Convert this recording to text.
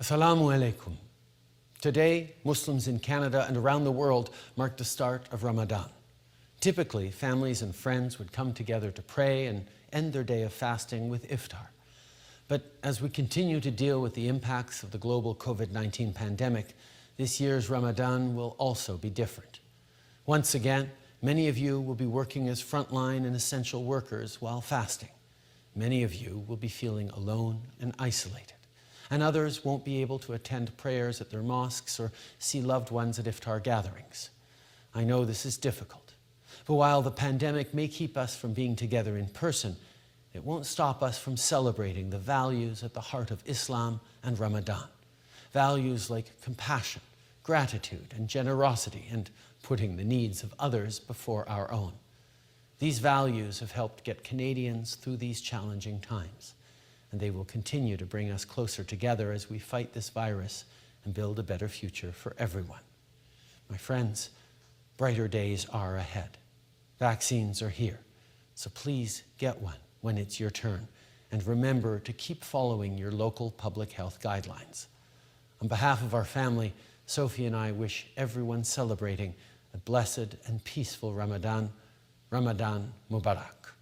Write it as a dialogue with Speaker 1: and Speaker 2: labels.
Speaker 1: Assalamu alaikum. Today, Muslims in Canada and around the world mark the start of Ramadan. Typically, families and friends would come together to pray and end their day of fasting with iftar. But as we continue to deal with the impacts of the global COVID-19 pandemic, this year's Ramadan will also be different. Once again, many of you will be working as frontline and essential workers while fasting. Many of you will be feeling alone and isolated. And others won't be able to attend prayers at their mosques or see loved ones at iftar gatherings. I know this is difficult, but while the pandemic may keep us from being together in person, it won't stop us from celebrating the values at the heart of Islam and Ramadan. Values like compassion, gratitude, and generosity, and putting the needs of others before our own. These values have helped get Canadians through these challenging times, and they will continue to bring us closer together as we fight this virus and build a better future for everyone. My friends, brighter days are ahead. Vaccines are here, so please get one when it's your turn, and remember to keep following your local public health guidelines. On behalf of our family, Sophie and I wish everyone celebrating a blessed and peaceful Ramadan, Ramadan Mubarak.